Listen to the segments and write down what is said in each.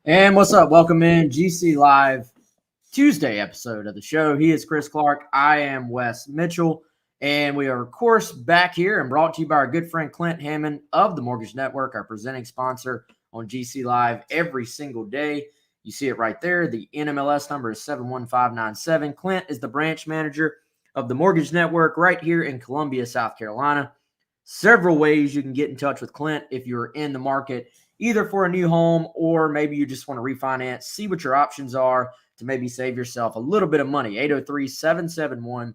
And what's up? Welcome in GC Live Tuesday episode of the show. He is Chris Clark. I am Wes Mitchell. And we are, of course, back here and brought to you by our good friend Clint Hammond of the Mortgage Network, our presenting sponsor on GC Live every single day. You see it right there. The NMLS number is 71597. Clint is the branch manager of the Mortgage Network right here in Columbia, South Carolina. Several ways you can get in touch with Clint if you're in the market, either for a new home or maybe you just want to refinance, see what your options are to maybe save yourself a little bit of money. 803-771-6933.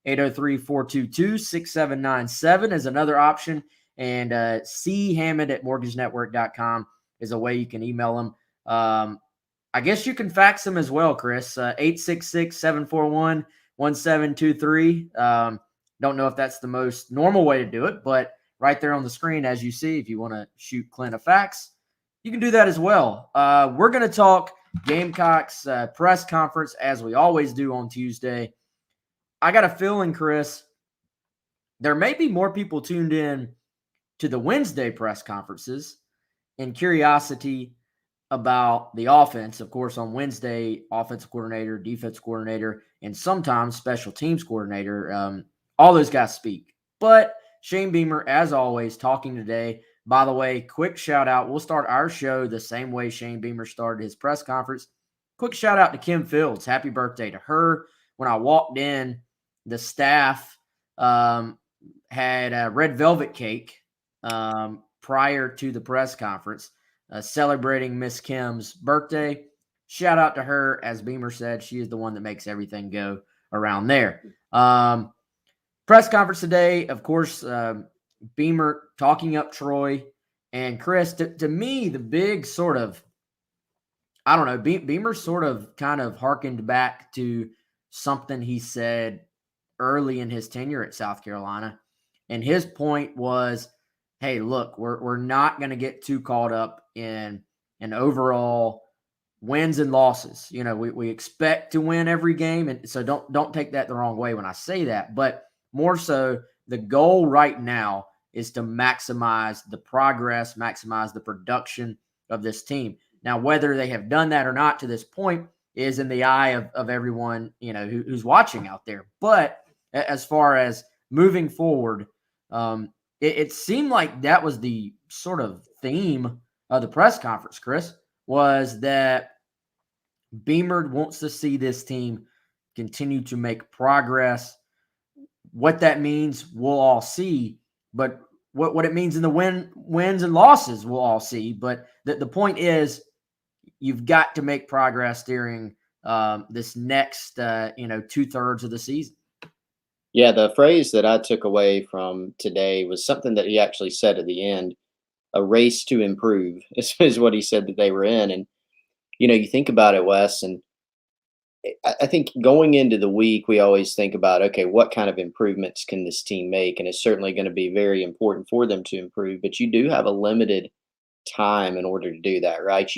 803-422-6797 is another option. And C. Hammond at mortgagenetwork.com is a way you can email him. I guess you can fax him as well, Chris. 866-741-1723. Don't know if that's the most normal way to do it, but right there on the screen, as you see, if you want to shoot Clint a fax, you can do that as well. We're going to talk Gamecocks press conference as we always do on Tuesday. I got a feeling, Chris, there may be more people tuned in to the Wednesday press conferences in curiosity about the offense. Of course, on Wednesday, offensive coordinator, defense coordinator, and sometimes special teams coordinator. All those guys speak. But Shane Beamer, as always, talking today. By the way, quick shout out. We'll start our show the same way Shane Beamer started his press conference. Quick shout out to Kim Fields. Happy birthday to her. When I walked in, the staff had a red velvet cake prior to the press conference, celebrating Miss Kim's birthday. Shout out to her. As Beamer said, she is the one that makes everything go around there. Press conference today, of course, Beamer talking up Troy. And Chris, to me, the big sort of, I don't know, Beamer sort of kind of harkened back to something he said early in his tenure at South Carolina. And his point was, hey, look, we're not going to get too caught up in an overall wins and losses. You know, we expect to win every game. And so don't take that the wrong way when I say that. But more so, the goal right now is to maximize the progress, maximize the production of this team. Now, whether they have done that or not to this point is in the eye of everyone, you know, who's watching out there. But as far as moving forward, it seemed like that was the sort of theme of the press conference, Chris, was that Beamer wants to see this team continue to make progress. What that means, we'll all see. But what it means in the wins and losses, we'll all see. But the point is, you've got to make progress during this next, 2/3 of the season. Yeah, the phrase that I took away from today was something that he actually said at the end. A race to improve is what he said that they were in. And, you think about it, Wes, and I think going into the week, we always think about, okay, what kind of improvements can this team make? And it's certainly going to be very important for them to improve, but you do have a limited time in order to do that, right?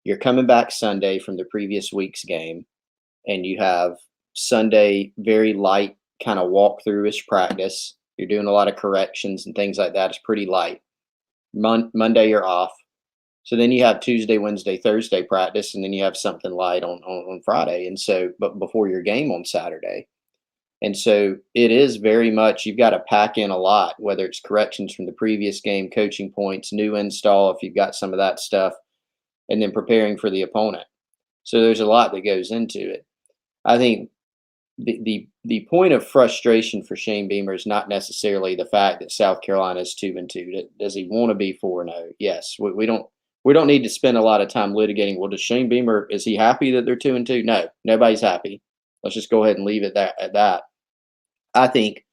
You're coming back Sunday from the previous week's game, and you have Sunday very light kind of walkthrough-ish practice. You're doing a lot of corrections and things like that. It's pretty light. Monday you're off. So then you have Tuesday, Wednesday, Thursday practice, and then you have something light on Friday. And so, but before your game on Saturday. And so it is very much, you've got to pack in a lot, whether it's corrections from the previous game, coaching points, new install, if you've got some of that stuff, and then preparing for the opponent. So there's a lot that goes into it. I think the point of frustration for Shane Beamer is not necessarily the fact that South Carolina is 2-2. Does he want to be 4-0? Yes. We don't need to spend a lot of time litigating. Well, does Shane Beamer, is he happy that they're 2-2? No, nobody's happy. Let's just go ahead and leave it at that. I think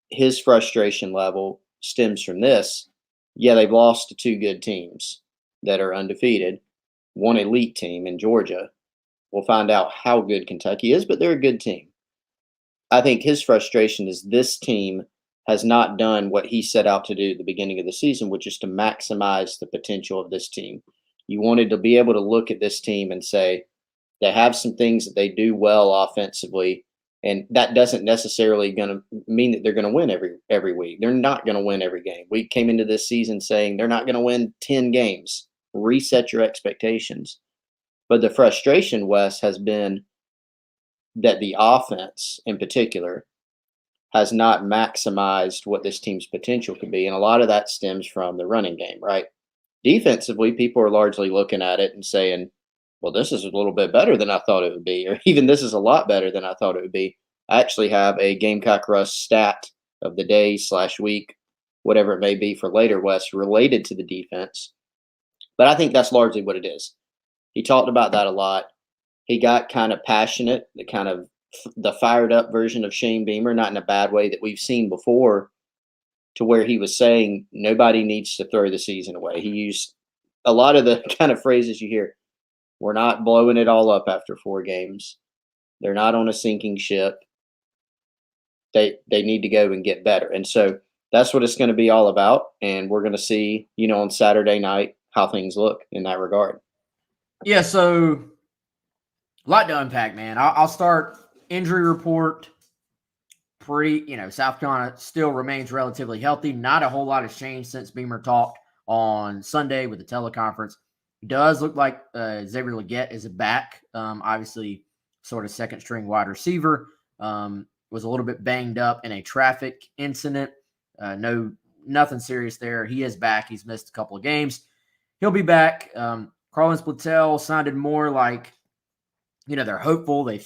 his frustration level stems from this. Yeah, they've lost to two good teams that are undefeated, one elite team in Georgia. We'll find out how good Kentucky is, but they're a good team. I think his frustration is this team has not done what he set out to do at the beginning of the season, which is to maximize the potential of this team. You wanted to be able to look at this team and say, they have some things that they do well offensively, and that doesn't necessarily going to mean that they're going to win every week. They're not going to win every game. We came into this season saying they're not going to win 10 games. reset your expectations. But the frustration, Wes, has been that the offense in particular has not maximized what this team's potential could be. And a lot of that stems from the running game, right? Defensively, people are largely looking at it and saying, well, this is a little bit better than I thought it would be, or even this is a lot better than I thought it would be. I actually have a Gamecock Russ stat of the day / week, whatever it may be for later, Wes, related to the defense. But I think that's largely what it is. He talked about that a lot. He got kind of passionate, the kind of the fired up version of Shane Beamer, not in a bad way that we've seen before, to where he was saying nobody needs to throw the season away. He used a lot of the kind of phrases you hear. We're not blowing it all up after 4 games. They're not on a sinking ship. They need to go and get better. And so that's what it's going to be all about. And we're going to see, on Saturday night how things look in that regard. Yeah, so a lot to unpack, man. I'll start injury report. South Carolina still remains relatively healthy. Not a whole lot has changed since Beamer talked on Sunday with the teleconference. It does look like Xavier Legette is back. Obviously, sort of second string wide receiver. Was a little bit banged up in a traffic incident. Nothing serious there. He is back. He's missed a couple of games. He'll be back. Carlin Splittell sounded more like, they're hopeful. They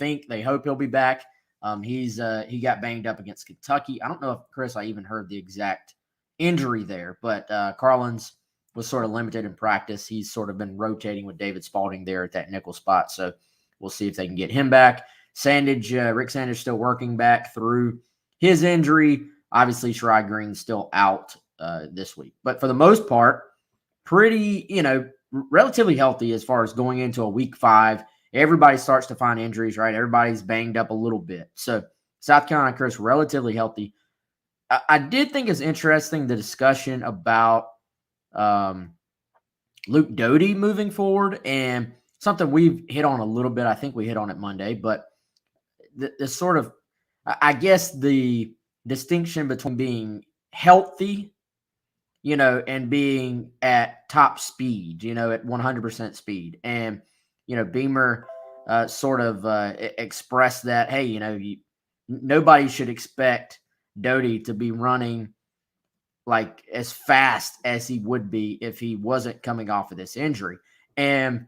hope he'll be back. He got banged up against Kentucky. I don't know if, Chris, I even heard the exact injury there, but Carlin's was sort of limited in practice. He's sort of been rotating with David Spalding there at that nickel spot. So we'll see if they can get him back. Rick Sandage still working back through his injury. Obviously, Shirai Green's still out this week. But for the most part, pretty, relatively healthy as far as going into a week 5. Everybody starts to find injuries, right? Everybody's banged up a little bit. So South Carolina, Chris, relatively healthy. I did think it's interesting the discussion about Luke Doty moving forward, and something we've hit on a little bit. I think we hit on it Monday, but the sort of, I guess, the distinction between being healthy, and being at top speed, at 100% speed. And, Beamer sort of expressed that, hey, nobody should expect Doty to be running like as fast as he would be if he wasn't coming off of this injury. And,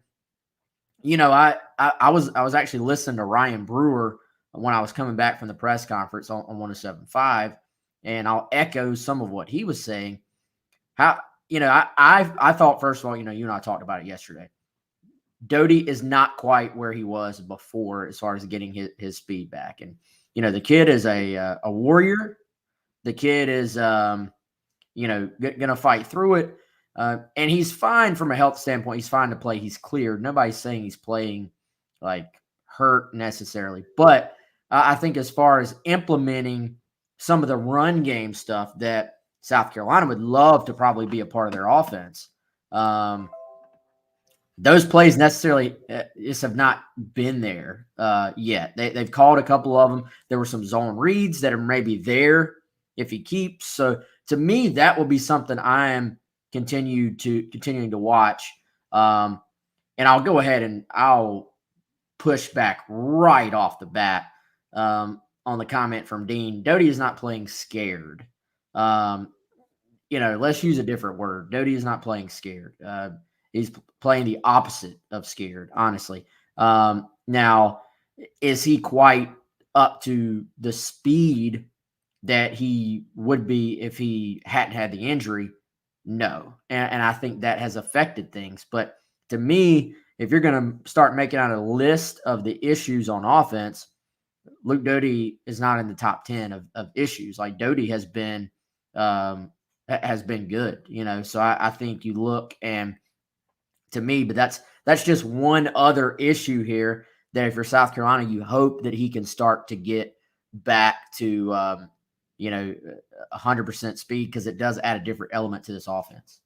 I was actually listening to Ryan Brewer when I was coming back from the press conference on 107.5, and I'll echo some of what he was saying. I thought, first of all, you and I talked about it yesterday. Doty is not quite where he was before as far as getting his speed back. And, the kid is a warrior. The kid is, going to fight through it. And he's fine from a health standpoint. He's fine to play. He's cleared. Nobody's saying he's playing like hurt necessarily. But I think as far as implementing some of the run game stuff that South Carolina would love to probably be a part of their offense, those plays necessarily just have not been there yet. They've called a couple of them. There were some zone reads that are maybe there if he keeps. So to me, that will be something I am continuing to watch. And I'll go ahead and I'll push back right off the bat on the comment from Dean. Doty is not playing scared. Let's use a different word. Doty is not playing scared. He's playing the opposite of scared, honestly. Now, is he quite up to the speed that he would be if he hadn't had the injury? No. And I think that has affected things. But to me, if you're going to start making out a list of the issues on offense, Luke Doty is not in the top 10 of issues. Like, Doty has been good, So I think you look, and to me, but that's just one other issue here that if you're South Carolina, you hope that he can start to get back to 100% speed, because it does add a different element to this offense.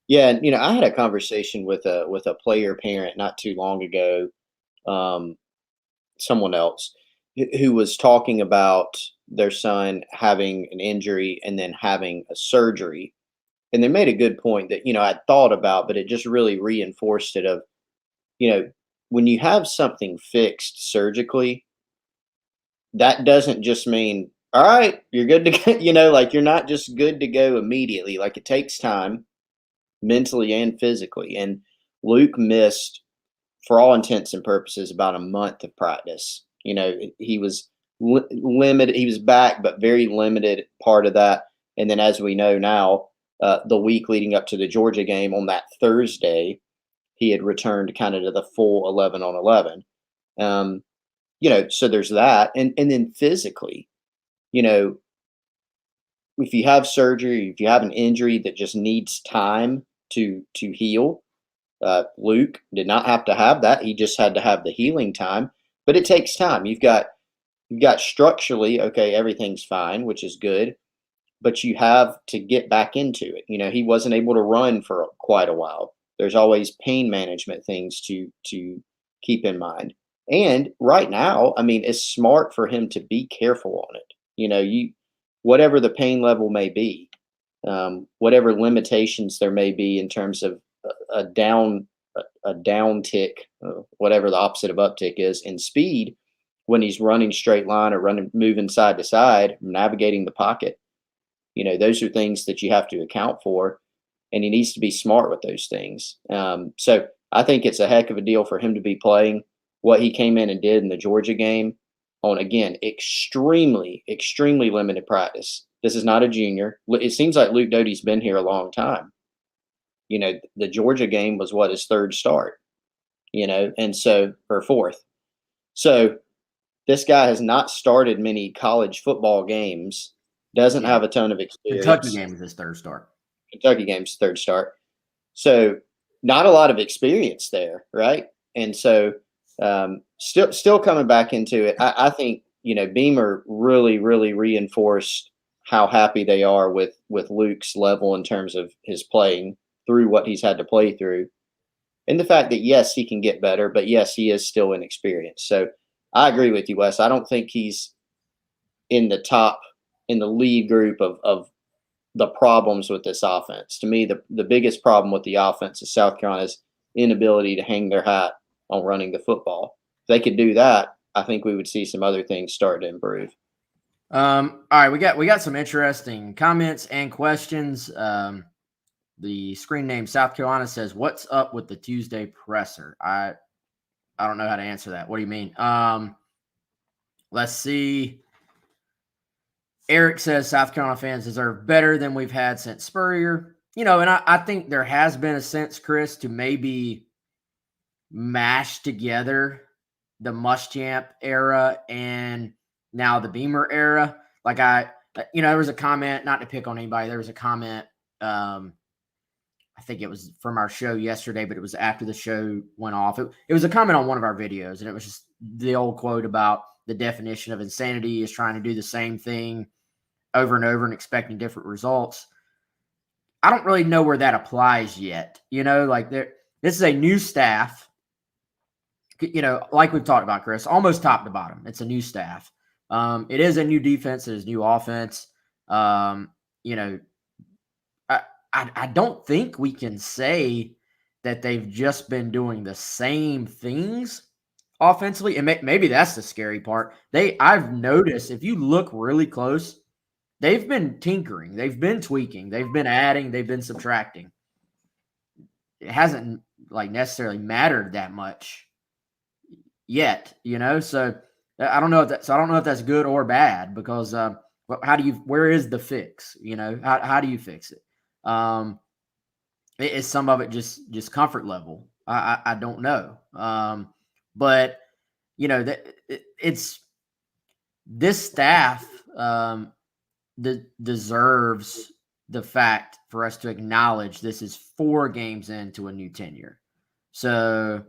Yeah, and I had a conversation with a player parent not too long ago, someone else who was talking about their son having an injury and then having a surgery and they made a good point that, I thought about, but it just really reinforced it of, when you have something fixed surgically, that doesn't just mean, all right, you're good to go, like you're not just good to go immediately. Like it takes time mentally and physically. And Luke missed, for all intents and purposes, about a month of practice. He was limited. He was back, but very limited part of that. And then, as we know now, the week leading up to the Georgia game on that Thursday, he had returned kind of to the full 11 on 11. So there's that. And then physically, if you have surgery, if you have an injury that just needs time to heal, Luke did not have to have that. He just had to have the healing time, but it takes time. You've got structurally, okay, everything's fine, which is good, but you have to get back into it. He wasn't able to run for quite a while. There's always pain management things to keep in mind. And right now, I mean, it's smart for him to be careful on it. Whatever the pain level may be, whatever limitations there may be in terms of a down tick, whatever the opposite of uptick is in speed, when he's running straight line or moving side to side, navigating the pocket. Those are things that you have to account for, and he needs to be smart with those things. So I think it's a heck of a deal for him to be playing what he came in and did in the Georgia game on, again, extremely, extremely limited practice. This is not a junior. It seems like Luke Doty's been here a long time. The Georgia game was his third start, and so, or fourth. So this guy has not started many college football games, doesn't have a ton of experience. Kentucky game is his third start. Kentucky game's third start. So not a lot of experience there, right? And so still coming back into it. I think, Beamer really, really reinforced how happy they are with Luke's level in terms of his playing through what he's had to play through. And the fact that, yes, he can get better, but yes, he is still inexperienced. So I agree with you, Wes. I don't think he's in the lead group of the problems with this offense. To me, the biggest problem with the offense is South Carolina's inability to hang their hat on running the football. If they could do that, I think we would see some other things start to improve. All right, we got some interesting comments and questions. The screen name South Carolina says, "What's up with the Tuesday presser?" I don't know how to answer that. What do you mean? Let's see. Eric says South Carolina fans deserve better than we've had since Spurrier. And I think there has been a sense, Chris, to maybe mash together the Muschamp era and now the Beamer era. Like there was a comment, not to pick on anybody. There was a comment, I think it was from our show yesterday, but it was after the show went off. It was a comment on one of our videos, and it was just the old quote about the definition of insanity is trying to do the same thing over and over and expecting different results. I don't really know where that applies yet. This is a new staff, like we've talked about, Chris, almost top to bottom. It's a new staff. It is a new defense. It is new offense. I don't think we can say that they've just been doing the same things offensively. And maybe that's the scary part. I've noticed, if you look really close, they've been tinkering. They've been tweaking. They've been adding. They've been subtracting. It hasn't necessarily mattered that much yet, So I don't know if that's good or bad, because where is the fix? How do you fix it? Is some of it just comfort level? I don't know. But it's this staff deserves the fact for us to acknowledge this is 4 games into a new tenure. So,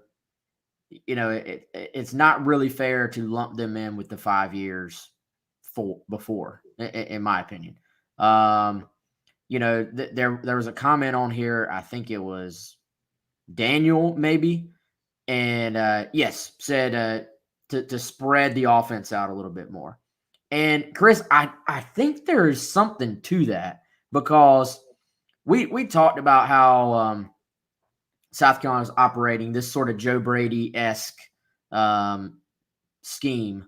it's not really fair to lump them in with the 5 years before, in my opinion. There was a comment on here. I think it was Daniel, maybe. And yes, said to spread the offense out a little bit more. And Chris, I think there is something to that, because we talked about how South Carolina's operating this sort of Joe Brady-esque scheme,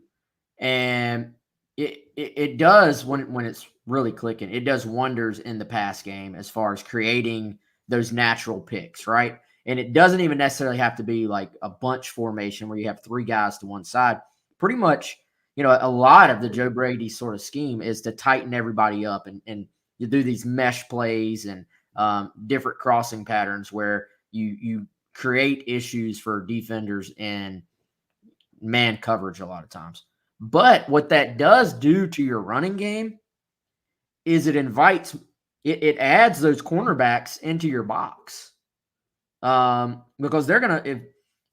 and it does when it's really clicking. It does wonders in the pass game as far as creating those natural picks, right? And it doesn't even necessarily have to be like a bunch formation where you have three guys to one side. Pretty much, a lot of the Joe Brady sort of scheme is to tighten everybody up, and you do these mesh plays and different crossing patterns where you create issues for defenders and man coverage a lot of times. But what that does do to your running game is it adds those cornerbacks into your box. Because they're gonna,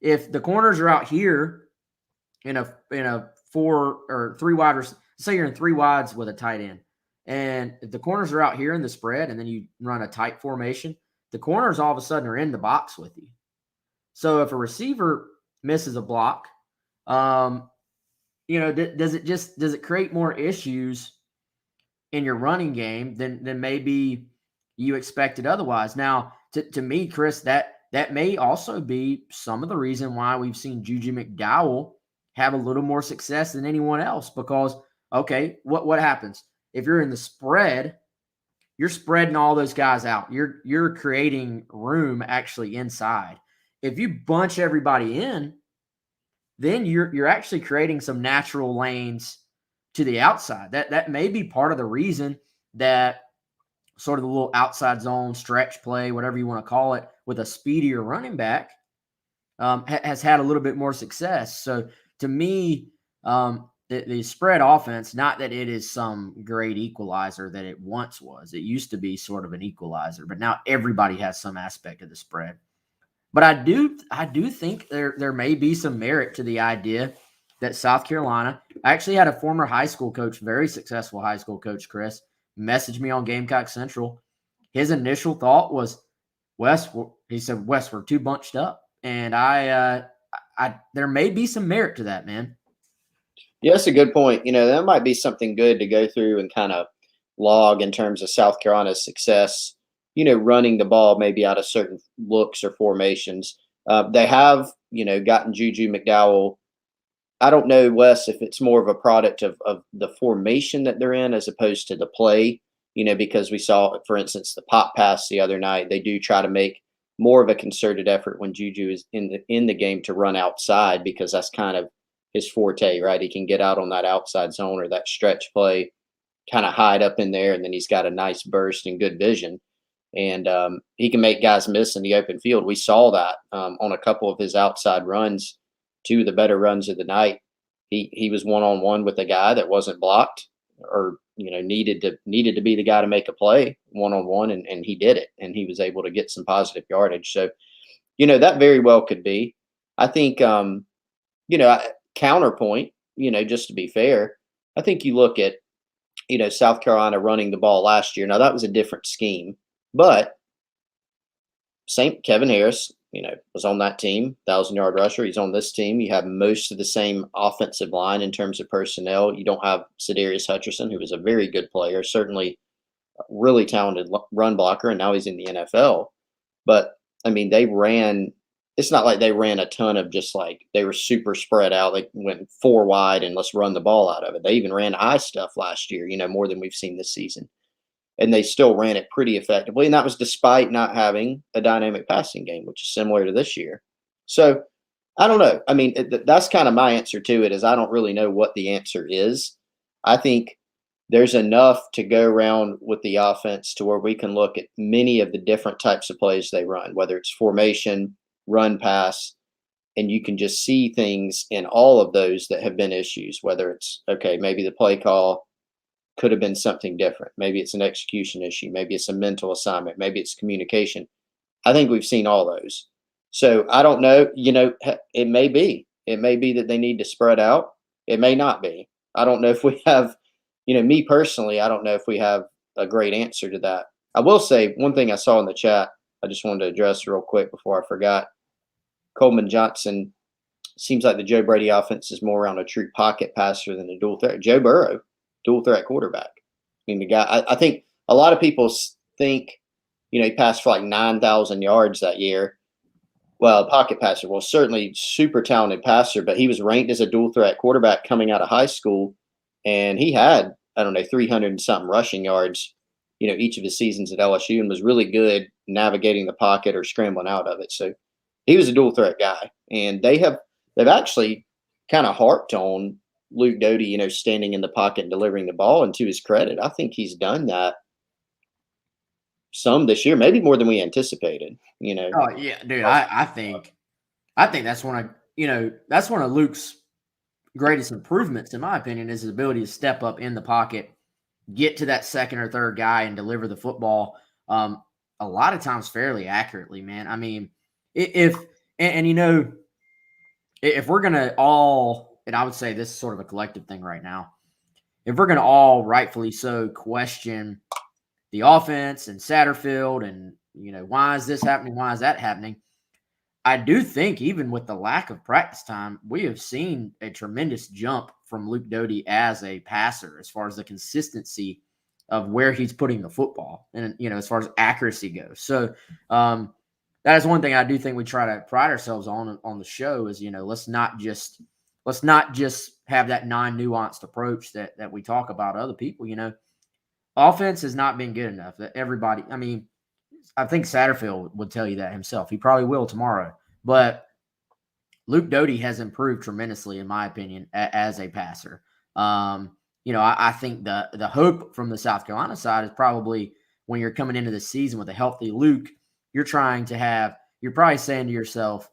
if the corners are out here in a 4 or 3 wide, or say you're in 3 wides with a tight end, and if the corners are out here in the spread, and then you run a tight formation, the corners all of a sudden are in the box with you. So if a receiver misses a block, does it create more issues in your running game than maybe you expected otherwise? Now, to me, Chris, that may also be some of the reason why we've seen Juju McDowell have a little more success than anyone else. Because, okay, what happens if you're in the spread? You're spreading all those guys out. You're creating room actually inside. If you bunch everybody in, then you're actually creating some natural lanes to the outside. That may be part of the reason that sort of the little outside zone stretch play, whatever you want to call it, with a speedier running back has had a little bit more success. So to me, the spread offense, not that it is some great equalizer that it once was. It used to be sort of an equalizer, but now everybody has some aspect of the spread. But I do think there may be some merit to the idea that South Carolina. I actually had a former high school coach, very successful high school coach, Chris, message me on Gamecock Central. His initial thought was, he said, Wes, we're too bunched up. And there may be some merit to that, man. Yeah, that's a good point. That might be something good to go through and kind of log in terms of South Carolina's success, running the ball maybe out of certain looks or formations. They have, gotten Juju McDowell. I don't know, Wes, if it's more of a product of the formation that they're in as opposed to the play, because we saw, for instance, the pop pass the other night. They do try to make more of a concerted effort when Juju is in the game to run outside, because that's kind of his forte, right? He can get out on that outside zone or that stretch play, kind of hide up in there, and then he's got a nice burst and good vision. And he can make guys miss in the open field. We saw that on a couple of his outside runs, 2 of the better runs of the night. He was one-on-one with a guy that wasn't blocked, or needed to be the guy to make a play one-on-one, and he did it, and he was able to get some positive yardage. So that very well could be. I think counterpoint, just to be fair, I think you look at South Carolina running the ball last year. Now that was a different scheme, but Kevin Harris, was on that team, 1,000-yard rusher. He's on this team. You have most of the same offensive line in terms of personnel. You don't have Sedarius Hutcherson, who was a very good player, certainly a really talented run blocker, and now he's in the NFL. But I mean, it's not like they ran a ton of just like they were super spread out. They went 4 wide and let's run the ball out of it. They even ran eye stuff last year, more than we've seen this season. And they still ran it pretty effectively. And that was despite not having a dynamic passing game, which is similar to this year. So I don't know. I mean, that's kind of my answer to it, is I don't really know what the answer is. I think there's enough to go around with the offense to where we can look at many of the different types of plays they run, whether it's formation, run, pass, and you can just see things in all of those that have been issues, whether it's, okay, maybe the play call could have been something different. Maybe it's an execution issue. Maybe it's a mental assignment. Maybe it's communication. I think we've seen all those. So I don't know, it may be that they need to spread out. It may not be. I don't know if we have, me personally, I don't know if we have a great answer to that. I will say one thing I saw in the chat, I just wanted to address real quick before I forgot. Coleman Johnson, seems like the Joe Brady offense is more around a true pocket passer than a dual threat. Joe Burrow, dual threat quarterback. I mean, the guy, I think a lot of people think, he passed for like 9,000 yards that year. Well, pocket passer, well, certainly super talented passer, but he was ranked as a dual threat quarterback coming out of high school, and he had, I don't know, 300 and something rushing yards, each of his seasons at LSU, and was really good navigating the pocket or scrambling out of it. So he was a dual threat guy, and they've actually kind of harped on Luke Doty, standing in the pocket and delivering the ball. And to his credit, I think he's done that some this year, maybe more than we anticipated. Oh yeah, dude. I think that's one of Luke's greatest improvements, in my opinion, is his ability to step up in the pocket, get to that second or third guy, and deliver the football. A lot of times fairly accurately, man. I mean, if we're gonna all, and I would say this is sort of a collective thing right now, if we're gonna all rightfully so question the offense and Satterfield and why is this happening, why is that happening, I do think even with the lack of practice time, we have seen a tremendous jump from Luke Doty as a passer as far as the consistency of where he's putting the football and, as far as accuracy goes. So that is one thing I do think we try to pride ourselves on the show is, let's not just have that non-nuanced approach that we talk about other people. Offense has not been good enough. Everybody, I mean, I think Satterfield would tell you that himself. He probably will tomorrow. But Luke Doty has improved tremendously, in my opinion, as a passer. I think the hope from the South Carolina side is probably when you're coming into the season with a healthy Luke, you're probably saying to yourself,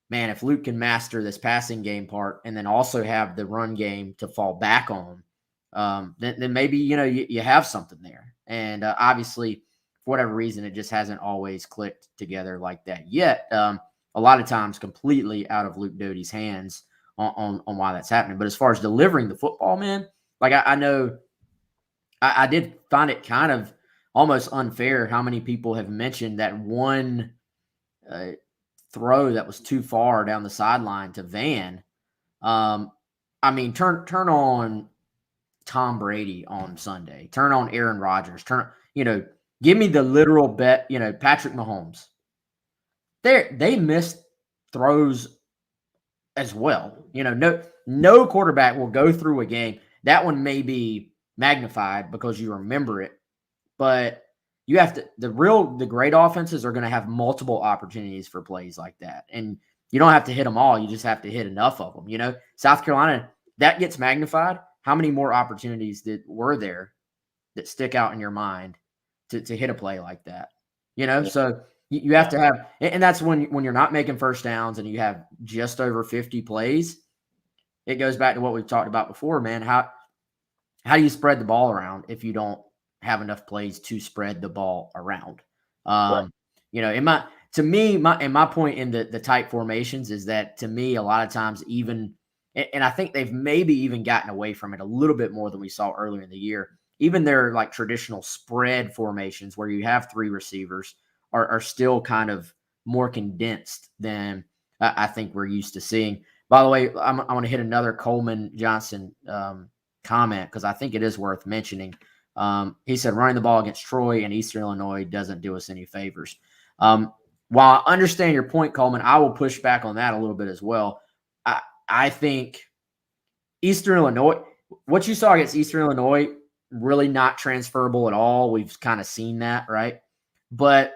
man, if Luke can master this passing game part and then also have the run game to fall back on, then maybe, you have something there. And obviously, for whatever reason, it just hasn't always clicked together like that yet. A lot of times completely out of Luke Doty's hands on why that's happening. But as far as delivering the football, man, like I know I did find it kind of almost unfair how many people have mentioned that one throw that was too far down the sideline to Van. I mean, turn on Tom Brady on Sunday. Turn on Aaron Rodgers. Give me the literal bet, Patrick Mahomes. They missed throws as well. No quarterback will go through a game. That one may be magnified because you remember it, but you have to the great offenses are going to have multiple opportunities for plays like that. And you don't have to hit them all. You just have to hit enough of them. South Carolina, that gets magnified. How many more opportunities were there that stick out in your mind to hit a play like that? So you have to have, and that's when you're not making first downs and you have just over 50 plays. It goes back to what we've talked about before, man. How do you spread the ball around if you don't have enough plays to spread the ball around? Right. My point in the tight formations is that, to me, a lot of times even, and I think they've maybe even gotten away from it a little bit more than we saw earlier in the year. Even their like traditional spread formations where you have three receivers are still kind of more condensed than I think we're used to seeing. By the way, I'm going to hit another Coleman Johnson comment because I think it is worth mentioning. He said running the ball against Troy and Eastern Illinois doesn't do us any favors. While I understand your point, Coleman, I will push back on that a little bit as well. I think Eastern Illinois, what you saw against Eastern Illinois, really not transferable at all. We've kind of seen that, right? But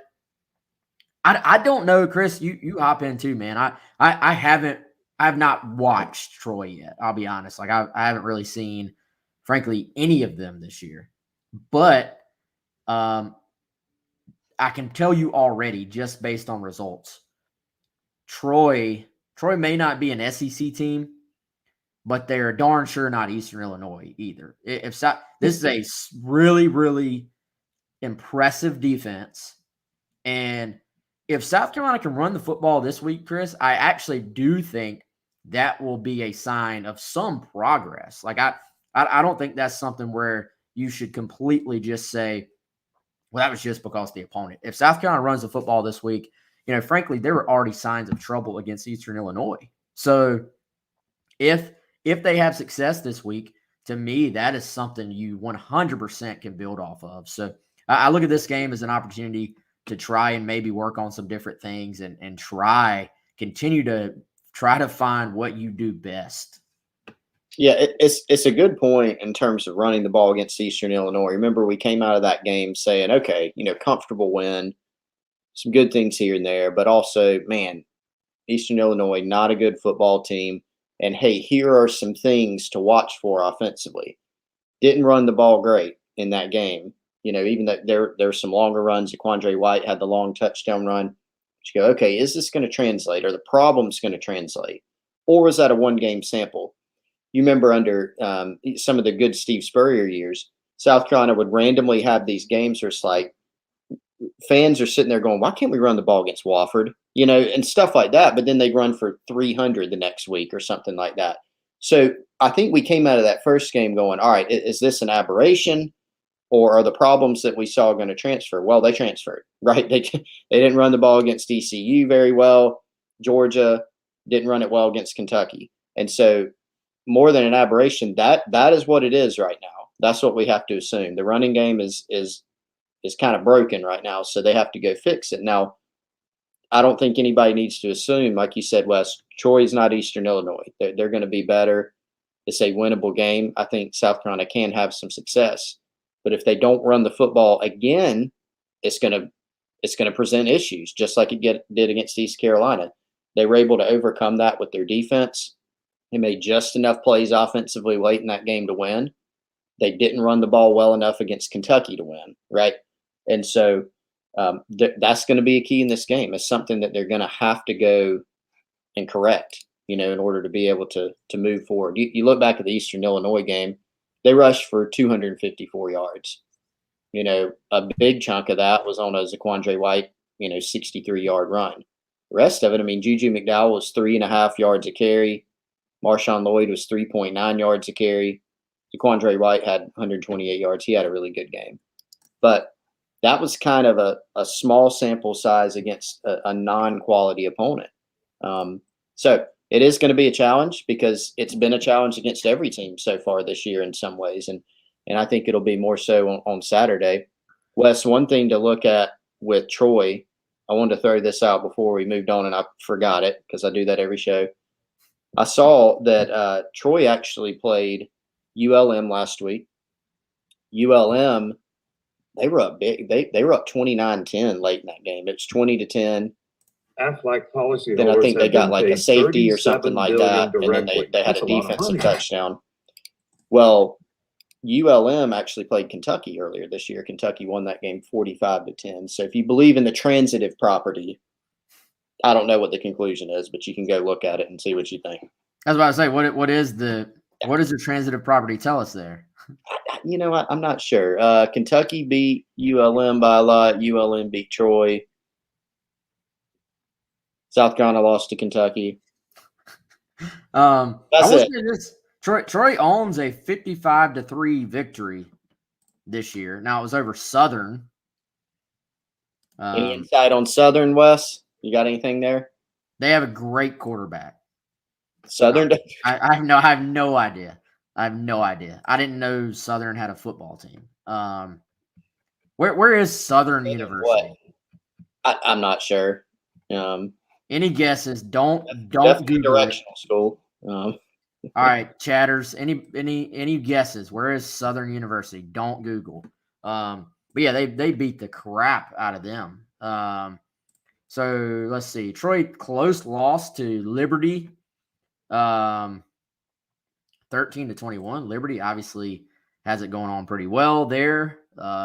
I don't know, Chris. You hop in too, man. I have not watched Troy yet. I'll be honest. Like I haven't really seen, frankly, any of them this year. But I can tell you already, just based on results, Troy may not be an SEC team, but they're darn sure not Eastern Illinois either. This is a really, really impressive defense. And if South Carolina can run the football this week, Chris, I actually do think that will be a sign of some progress. Like I don't think that's something where you should completely just say, well, that was just because of the opponent. If South Carolina runs the football this week, frankly, there were already signs of trouble against Eastern Illinois. So if they have success this week, to me, that is something you 100% can build off of. So I look at this game as an opportunity to try and maybe work on some different things and continue to try to find what you do best. Yeah, it's a good point in terms of running the ball against Eastern Illinois. Remember, we came out of that game saying, okay, comfortable win, some good things here and there, but also, man, Eastern Illinois, not a good football team. And hey, here are some things to watch for offensively. Didn't run the ball great in that game. Even though there's some longer runs. Quandre White had the long touchdown run. You go, okay, is this going to translate? Are the problems going to translate? Or was that a one-game sample? You remember under some of the good Steve Spurrier years, South Carolina would randomly have these games where it's like fans are sitting there going, why can't we run the ball against Wofford? And stuff like that. But then they run for 300 the next week or something like that. So I think we came out of that first game going, all right, is this an aberration? Or are the problems that we saw going to transfer? Well, they transferred, right? They didn't run the ball against ECU very well. Georgia didn't run it well against Kentucky. And so more than an aberration, that is what it is right now. That's what we have to assume. The running game is kind of broken right now, so they have to go fix it. Now, I don't think anybody needs to assume, like you said, Wes, Troy's not Eastern Illinois. They're going to be better. It's a winnable game. I think South Carolina can have some success. But if they don't run the football again, it's going to present issues, just like it did against East Carolina. They were able to overcome that with their defense. They made just enough plays offensively late in that game to win. They didn't run the ball well enough against Kentucky to win, right? And so that's going to be a key in this game. It's something that they're going to have to go and correct, in order to be able to move forward. You look back at the Eastern Illinois game, they rushed for 254 yards. A big chunk of that was on a Zaquandre White, 63-yard run. The rest of it, Juju McDowell was 3.5 yards a carry. Marshawn Lloyd was 3.9 yards a carry. Zaquandre White had 128 yards. He had a really good game. But that was kind of a small sample size against a non-quality opponent. So it is going to be a challenge because it's been a challenge against every team so far this year in some ways. And I think it'll be more so on Saturday. Wes, one thing to look at with Troy, I wanted to throw this out before we moved on, and I forgot it because I do that every show. I saw that Troy actually played ULM last week. ULM, they were up big. They were up 29-10 late in that game. It was 20-10. Aflac policyholders Then I think they have got been like a paid safety or something $37 like billion that, and then directly. they had That's a a lot of defensive money. touchdown. Well, ULM actually played Kentucky earlier this year. Kentucky won that game 45-10. So if you believe in the transitive property, I don't know what the conclusion is, but you can go look at it and see what you think. I was about to say, what does the transitive property tell us there? I'm not sure. Kentucky beat ULM by a lot. ULM beat Troy. South Carolina lost to Kentucky. I That's will it. say this: Troy owns a 55-3 victory this year. Now it was over Southern. Any insight on Southern, Wes? You got anything there? They have a great quarterback. Southern. I have no idea. I have no idea. I didn't know Southern had a football team. Where is Southern University? I'm not sure. Any guesses? Don't Definitely Google directional it. school. All right, chatters. Any guesses? Where is Southern University? Don't Google. But yeah, they beat the crap out of them. So let's see. Troy close loss to Liberty. 13-21. Liberty obviously has it going on pretty well there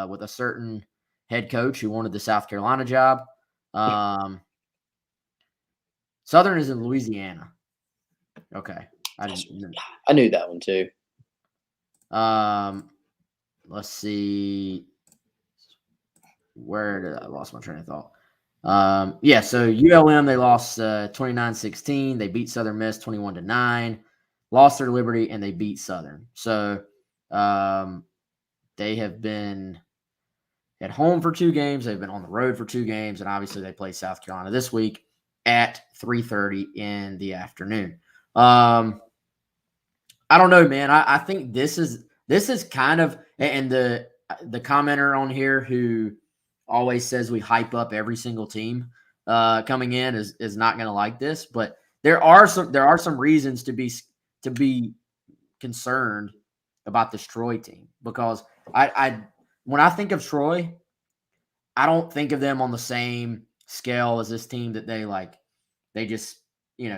with a certain head coach who wanted the South Carolina job. Southern is in Louisiana. Okay. I knew that one too. Let's see. Where did I lost my train of thought? Yeah, so ULM, they lost 29-16. They beat Southern Miss 21-9. Lost their Liberty, and they beat Southern. So they have been at home for 2 games. They've been on the road for 2 games, and obviously they play South Carolina this week at 3:30 in the afternoon. I don't know, man. I think this is kind of, and the commenter on here who always says we hype up every single team coming in is not going to like this, but there are some reasons to be concerned about this Troy team, because I when I think of Troy, I don't think of them on the same scale as this team that they just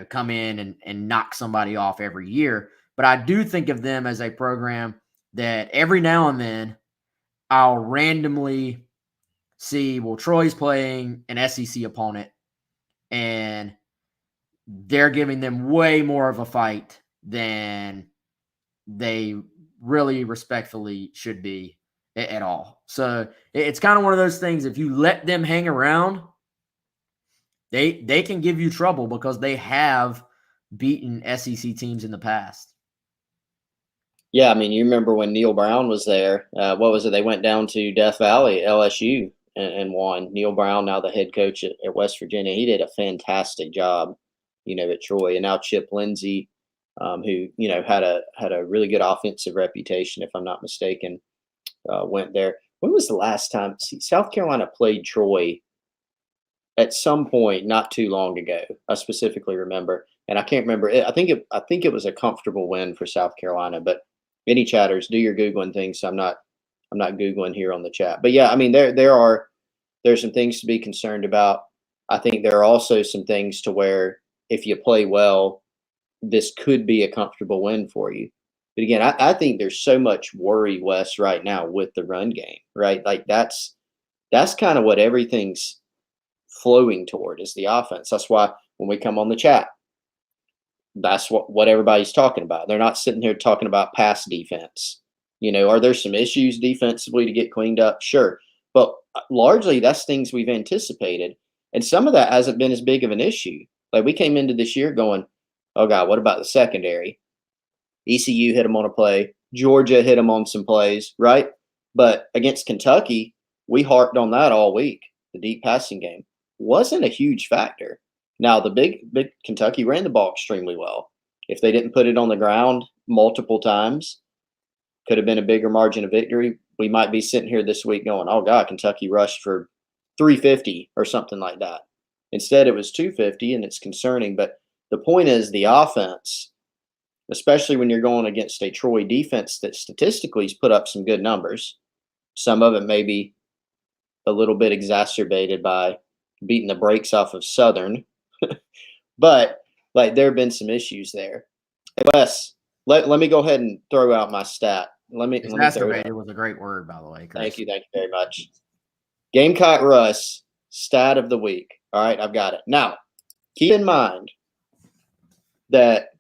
come in and knock somebody off every year. But I do think of them as a program that every now and then I'll randomly see, well, Troy's playing an SEC opponent and they're giving them way more of a fight than they really respectfully should be at all. So it's kind of one of those things. If you let them hang around, they can give you trouble because they have beaten SEC teams in the past. Yeah, I mean, you remember when Neil Brown was there, what was it? They went down to Death Valley, LSU, and won. Neil Brown, now the head coach at West Virginia, he did a fantastic job, at Troy. And now Chip Lindsey, who, had a really good offensive reputation, if I'm not mistaken, went there. When was the last time? South Carolina played Troy at some point not too long ago. I specifically remember, and I can't remember. I think it was a comfortable win for South Carolina. But any chatters, do your Googling things. So I'm not Googling here on the chat. But yeah, I mean, there's some things to be concerned about. I think there are also some things to where if you play well, this could be a comfortable win for you. But again, I think there's so much worry, Wes, right now with the run game, right? Like that's kind of what everything's flowing toward, is the offense. That's why when we come on the chat, that's what everybody's talking about. They're not sitting here talking about pass defense. Are there some issues defensively to get cleaned up? Sure. But largely that's things we've anticipated. And some of that hasn't been as big of an issue. Like we came into this year going, oh God, what about the secondary? ECU hit them on a play. Georgia hit them on some plays, right? But against Kentucky, we harped on that all week. The deep passing game wasn't a huge factor. Now, the big Kentucky ran the ball extremely well. If they didn't put it on the ground multiple times, could have been a bigger margin of victory. We might be sitting here this week going, oh God, Kentucky rushed for 350 or something like that. Instead, it was 250, and it's concerning. But the point is the offense, especially when you're going against a Troy defense that statistically has put up some good numbers. Some of it may be a little bit exacerbated by beating the brakes off of Southern. But like there have been some issues there. Wes, let me go ahead and throw out my stat. Exacerbated was a great word, by the way, Chris. Thank you very much. Gamecock Russ, stat of the week. All right, I've got it. Now, keep in mind that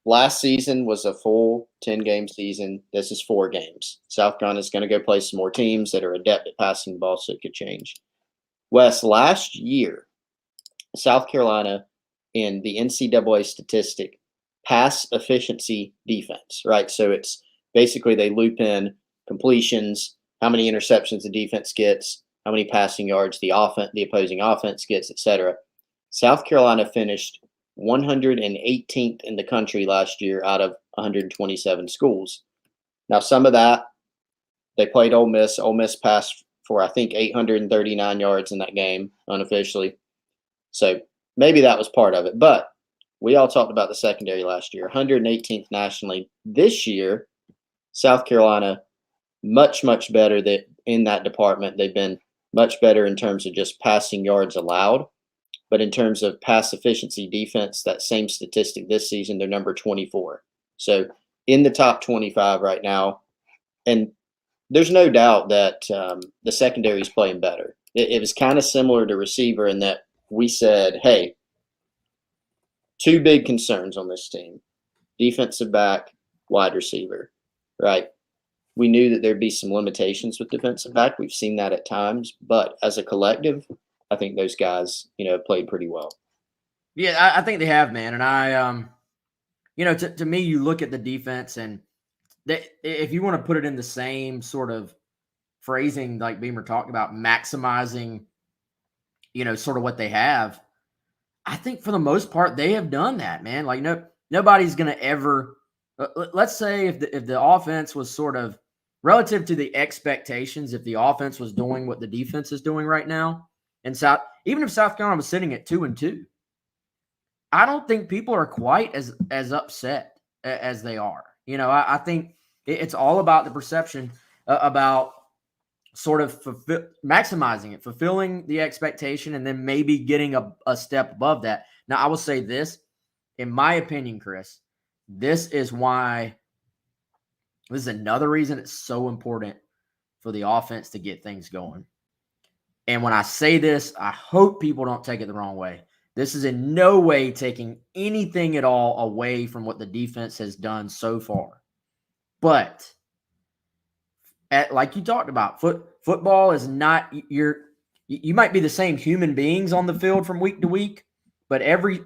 last season was a full 10-game season. This is 4 games. South Carolina is going to go play some more teams that are adept at passing the ball, so it could change. Wes, last year, South Carolina in the NCAA statistic, pass efficiency defense, right? So it's basically they loop in completions, how many interceptions the defense gets, how many passing yards the opposing offense gets, etc. South Carolina finished 118th in the country last year out of 127 schools. Now, some of that, they played Ole Miss. Ole Miss passed for, I think, 839 yards in that game unofficially. So maybe that was part of it. But we all talked about the secondary last year, 118th nationally. This year, South Carolina, much, much better in that department. They've been much better in terms of just passing yards allowed. But in terms of pass efficiency defense, that same statistic this season, they're number 24. So in the top 25 right now. And there's no doubt that the secondary is playing better. It was kind of similar to receiver in that we said, hey, 2 big concerns on this team, defensive back, wide receiver, right? We knew that there'd be some limitations with defensive back. We've seen that at times. But as a collective, I think those guys, played pretty well. Yeah, I think they have, man. And I, to me, you look at the defense and if you want to put it in the same sort of phrasing like Beamer talked about, maximizing, sort of what they have, I think for the most part they have done that, man. Like nobody's going to ever. Let's say if the offense was sort of relative to the expectations, if the offense was doing what the defense is doing right now, and even if South Carolina was sitting at 2-2, I don't think people are quite as upset as they are. I think it's all about the perception about sort of maximizing it, fulfilling the expectation, and then maybe getting a step above that. Now, I will say this, in my opinion, Chris, this is another reason it's so important for the offense to get things going. And when I say this, I hope people don't take it the wrong way. This is in no way taking anything at all away from what the defense has done so far. But like you talked about, football is not you might be the same human beings on the field from week to week, but every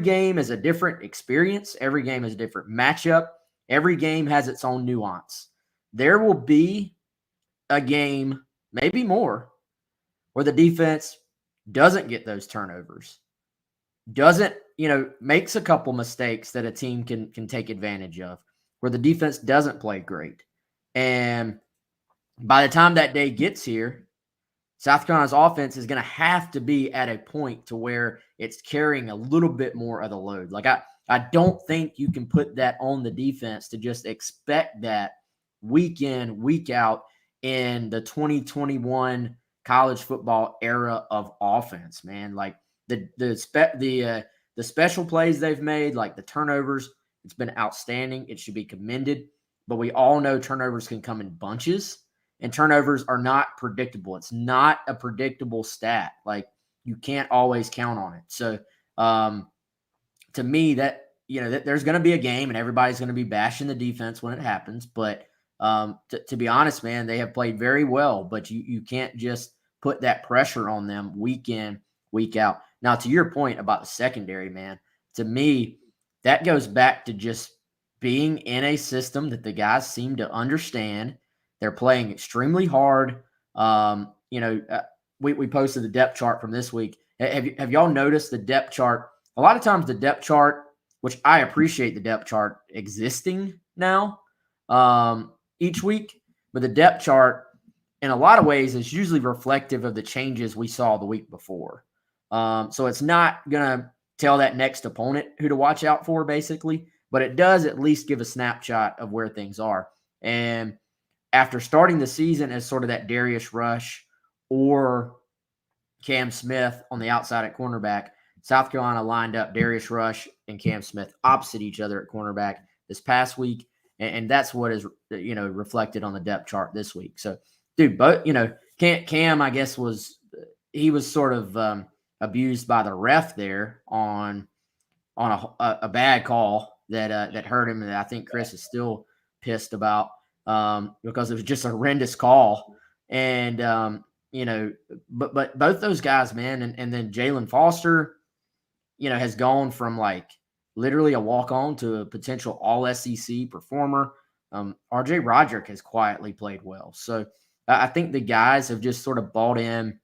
game is a different experience. Every game is a different matchup. Every game has its own nuance. There will be a game, maybe more, where the defense doesn't get those turnovers, makes a couple mistakes that a team can take advantage of, where the defense doesn't play great. And by the time that day gets here, South Carolina's offense is going to have to be at a point to where it's carrying a little bit more of the load. Like I don't think you can put that on the defense to just expect that week in, week out in the 2021 college football era of offense, man. Like the special plays they've made, like the turnovers, it's been outstanding. It should be commended. But we all know turnovers can come in bunches, and turnovers are not predictable. It's not a predictable stat. Like, you can't always count on it. So to me, that there's going to be a game, and everybody's going to be bashing the defense when it happens. But to be honest, man, they have played very well. But you can't just put that pressure on them week in, week out. Now, to your point about the secondary, man, to me, that goes back to just being in a system that the guys seem to understand. They're playing extremely hard. We posted the depth chart from this week. Have y'all noticed the depth chart? A lot of times the depth chart, which I appreciate the depth chart existing now each week, but the depth chart in a lot of ways is usually reflective of the changes we saw the week before. So it's not going to tell that next opponent who to watch out for, basically, but it does at least give a snapshot of where things are. And after starting the season as sort of that Darius Rush or Cam Smith on the outside at cornerback, South Carolina lined up Darius Rush and Cam Smith opposite each other at cornerback this past week. And that's what is, reflected on the depth chart this week. So, dude, but, Cam, I guess, was sort of abused by the ref there on a bad call that hurt him. And I think Chris is still pissed about because it was just a horrendous call. And, but both those guys, man, and then Jalen Foster, has gone from like literally a walk-on to a potential all-SEC performer. R.J. Roderick has quietly played well. So I think the guys have just sort of bought in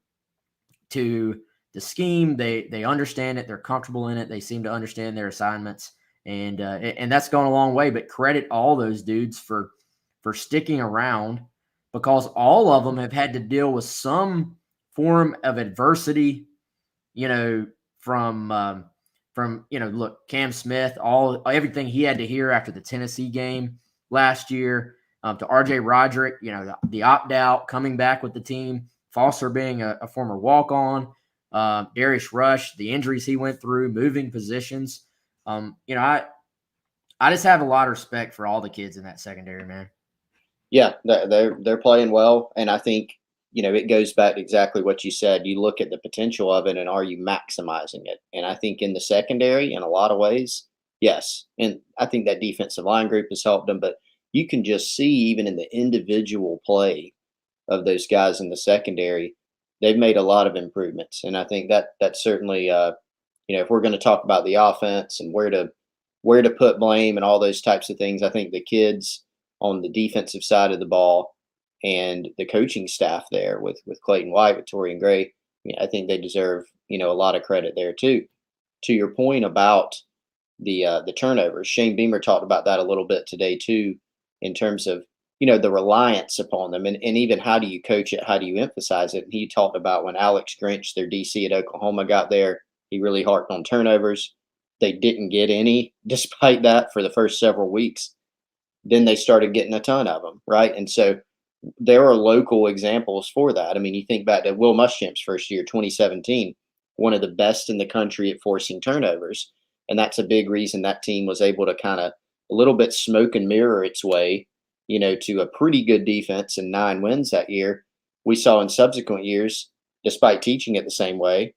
to the scheme. They understand it. They're comfortable in it. They seem to understand their assignments. And that's gone a long way. But credit all those dudes for sticking around, because all of them have had to deal with some form of adversity, from look, Cam Smith, everything he had to hear after the Tennessee game last year, to R.J. Roderick, the opt-out, coming back with the team, Foster being a former walk-on, Darius Rush, the injuries he went through, moving positions. I just have a lot of respect for all the kids in that secondary, man. Yeah, they're playing well, and I think it goes back to exactly what you said. You look at the potential of it, and are you maximizing it? And I think in the secondary, in a lot of ways, yes. And I think that defensive line group has helped them, but you can just see even in the individual play of those guys in the secondary, they've made a lot of improvements. And I think that's certainly, if we're going to talk about the offense and where to put blame and all those types of things, I think the kids on the defensive side of the ball and the coaching staff there with Clayton White, with Torian Gray, I think they deserve, a lot of credit there too. To your point about the turnovers, Shane Beamer talked about that a little bit today too, in terms of, the reliance upon them, and even how do you coach it? How do you emphasize it? And he talked about when Alex Grinch, their DC at Oklahoma, got there, he really harped on turnovers. They didn't get any despite that for the first several weeks. Then they started getting a ton of them, right? And so there are local examples for that. I mean, you think back to Will Muschamp's first year, 2017, one of the best in the country at forcing turnovers. And that's a big reason that team was able to kind of a little bit smoke and mirror its way, to a pretty good defense and 9 wins that year. We saw in subsequent years, despite teaching it the same way,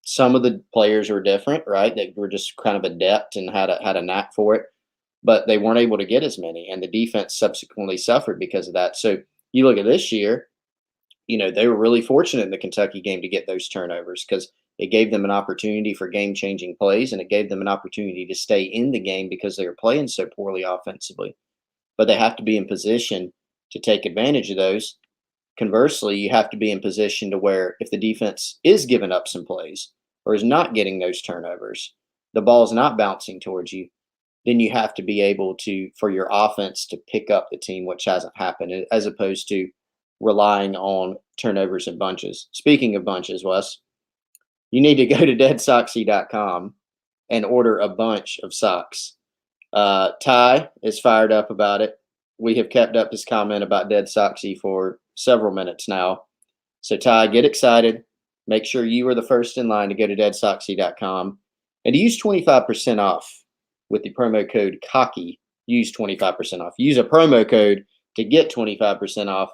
some of the players were different, right? They were just kind of adept and had a knack for it, but they weren't able to get as many, and the defense subsequently suffered because of that. So you look at this year, they were really fortunate in the Kentucky game to get those turnovers because it gave them an opportunity for game-changing plays, and it gave them an opportunity to stay in the game because they were playing so poorly offensively. But they have to be in position to take advantage of those. Conversely, you have to be in position to where if the defense is giving up some plays or is not getting those turnovers, the ball is not bouncing towards you, then you have to be able to, for your offense to pick up the team, which hasn't happened, as opposed to relying on turnovers and bunches. Speaking of bunches, Wes, you need to go to deadsoxy.com and order a bunch of socks. Ty is fired up about it. We have kept up his comment about Dead Soxy for several minutes now. So, Ty, get excited. Make sure you are the first in line to go to deadsoxy.com and to use 25% off with the promo code COCKY. Use 25% off. Use a promo code to get 25% off.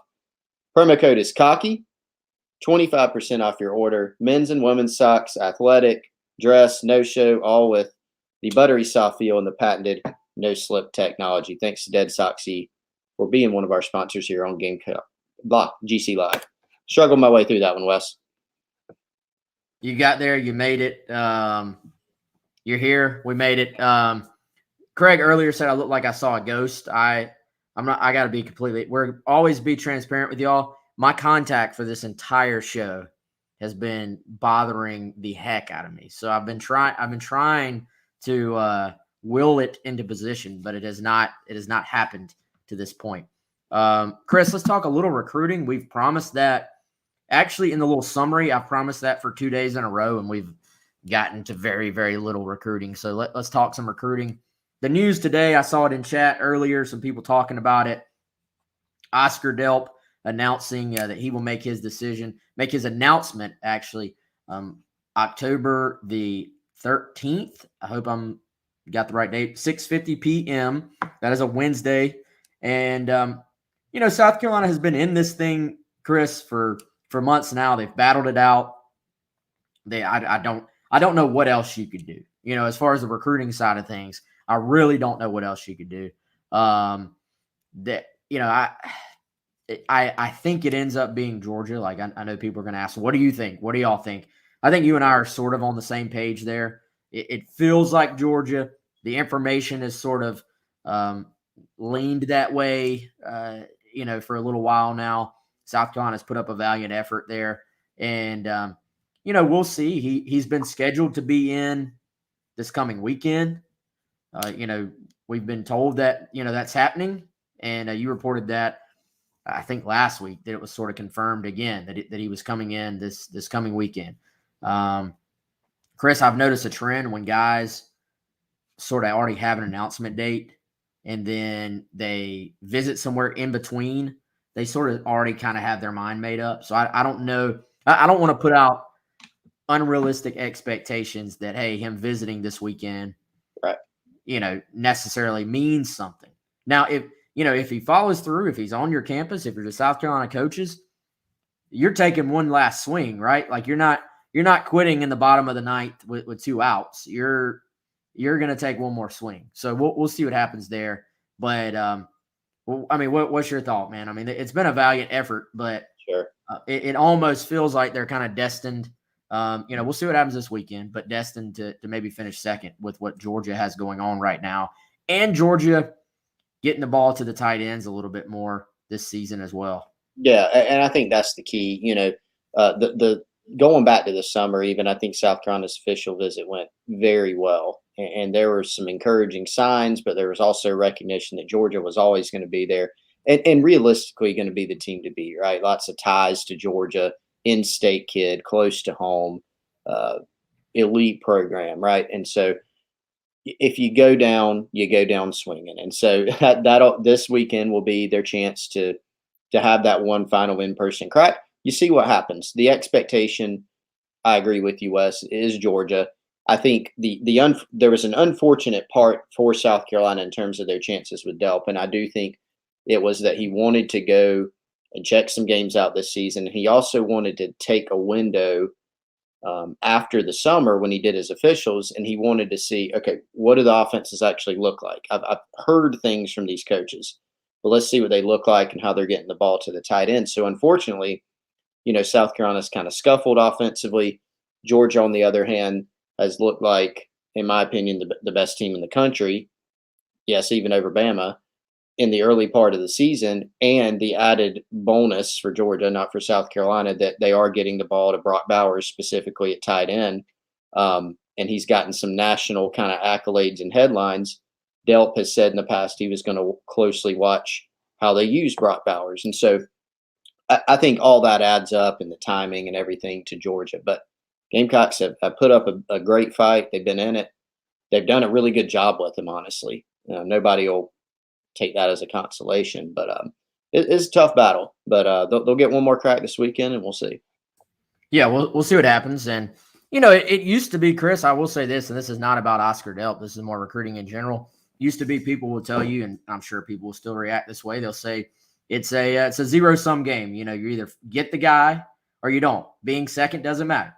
Promo code is COCKY. 25% off your order. Men's and women's socks, athletic, dress, no-show, all with the buttery soft feel and the patented no-slip technology. Thanks to Dead Soxy for being one of our sponsors here on GC Live. Struggled my way through that one, Wes. You got there. You made it. You're here. We made it. Craig earlier said I looked like I saw a ghost. I got to be completely. We're always be transparent with y'all. My contact for this entire show has been bothering the heck out of me. So I've been trying to will it into position, but it has not happened to this point. Chris, let's talk a little recruiting. We've promised that. Actually, in the little summary, I've promised that for 2 days in a row, and we've gotten to very, very little recruiting. So let's talk some recruiting. The news today, I saw it in chat earlier, some people talking about it. Oscar Delp announcing that he will make his announcement, actually, October the 13th. I hope I'm got the right date, 6:50 p.m. That is a Wednesday. And, South Carolina has been in this thing, Chris, for months now. They've battled it out. I don't know what else you could do. As far as the recruiting side of things, I really don't know what else you could do. I think it ends up being Georgia. Like I know people are going to ask, what do you think? What do y'all think? I think you and I are sort of on the same page there. It feels like Georgia. The information is sort of leaned that way, for a little while now. South Carolina's put up a valiant effort there. And, we'll see. He's been scheduled to be in this coming weekend. We've been told that, that's happening. And you reported that, I think last week, that it was sort of confirmed again that he was coming in this coming weekend. Chris, I've noticed a trend when guys sort of already have an announcement date and then they visit somewhere in between, they sort of already kind of have their mind made up. So I don't know. I don't want to put out unrealistic expectations that, hey, him visiting this weekend, right, necessarily means something. Now, if he follows through, if he's on your campus, if you're the South Carolina coaches, you're taking one last swing, right? Like you're not quitting in the bottom of the ninth with 2 outs. You're going to take one more swing. So we'll see what happens there. But what's your thought, man? I mean, it's been a valiant effort, but sure, it almost feels like they're kind of destined. We'll see what happens this weekend, but destined to maybe finish second with what Georgia has going on right now, and Georgia getting the ball to the tight ends a little bit more this season as well. Yeah, and I think that's the key. The going back to the summer, even I think South Carolina's official visit went very well, and there were some encouraging signs, but there was also recognition that Georgia was always going to be there. and realistically going to be the team to beat, right? Lots of ties to Georgia, in-state kid, close to home, elite program, right? And so if you go down swinging. And so that'll this weekend will be their chance to have that one final in-person crack. You see what happens. The expectation, I agree with you, Wes, is Georgia. I think there was an unfortunate part for South Carolina in terms of their chances with Delp, and I do think it was that he wanted to go and check some games out this season. He also wanted to take a window after the summer when he did his officials, and he wanted to see, okay, what do the offenses actually look like? I've heard things from these coaches, but let's see what they look like and how they're getting the ball to the tight end. So unfortunately, South Carolina's kind of scuffled offensively. Georgia, on the other hand, has looked like, in my opinion, the best team in the country. Yes, even over Bama in the early part of the season, and the added bonus for Georgia, not for South Carolina, that they are getting the ball to Brock Bowers, specifically at tight end. And he's gotten some national kind of accolades and headlines. Delp has said in the past he was going to closely watch how they use Brock Bowers. And so I think all that adds up, and the timing and everything, to Georgia. But Gamecocks have put up a great fight. They've been in it. They've done a really good job with them, honestly. Nobody will take that as a consolation, but it's a tough battle. But they'll get one more crack this weekend, and we'll see. Yeah, we'll see what happens. And it used to be, Chris, I will say this, and this is not about Oscar Delp. This is more recruiting in general. Used to be, people will tell you, and I'm sure people will still react this way. They'll say it's a zero-sum game. You either get the guy or you don't. Being second doesn't matter.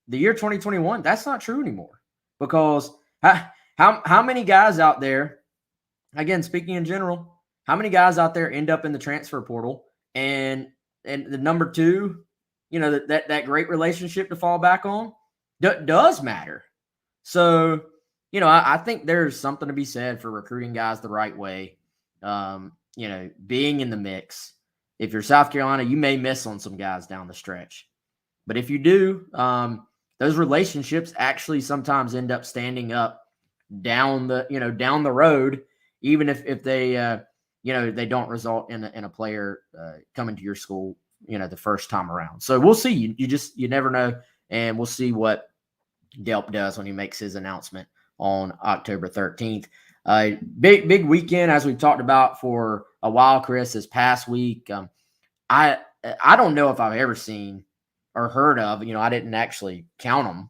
The year 2021, that's not true anymore, because how many guys out there, again, speaking in general, how many guys out there end up in the transfer portal, and the number two, that great relationship to fall back on does matter. So, I think there's something to be said for recruiting guys the right way. Being in the mix. If you're South Carolina, you may miss on some guys down the stretch, but if you do, those relationships actually sometimes end up standing up down the road, even if they they don't result in a player coming to your school the first time around. So we'll see. You never know, and we'll see what Delp does when he makes his announcement on October 13th. Big weekend, as we've talked about for a while, Chris. This past week, I don't know if I've ever seen or heard of. I didn't actually count them,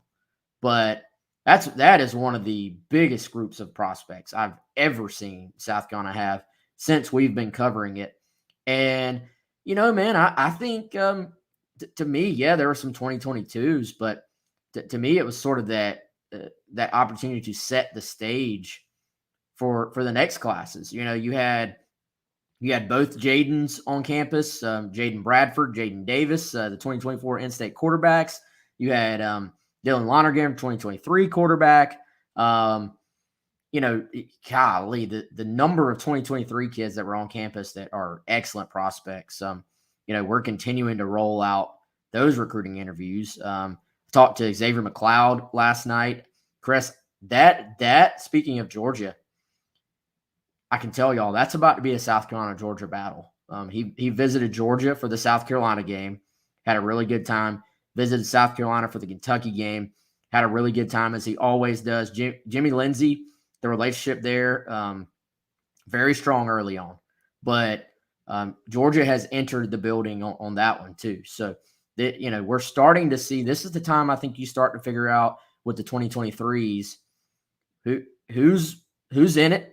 but that is one of the biggest groups of prospects I've ever seen South Carolina have since we've been covering it. And man, I think to me, yeah, there were some 2022s, but to me, it was sort of that opportunity to set the stage for the next classes. You had both Jadens on campus, Jaden Bradford, Jaden Davis, the 2024 in-state quarterbacks. You had Dylan Lonergan, 2023 quarterback. Golly, the number of 2023 kids that were on campus that are excellent prospects. We're continuing to roll out those recruiting interviews. Talked to Xavier McLeod last night. Chris, that speaking of Georgia, I can tell y'all that's about to be a South Carolina-Georgia battle. He visited Georgia for the South Carolina game, had a really good time. Visited South Carolina for the Kentucky game, had a really good time, as he always does. Jimmy Lindsey, the relationship there, very strong early on. But Georgia has entered the building on that one too. So, we're starting to see, this is the time I think you start to figure out with the 2023s who's in it.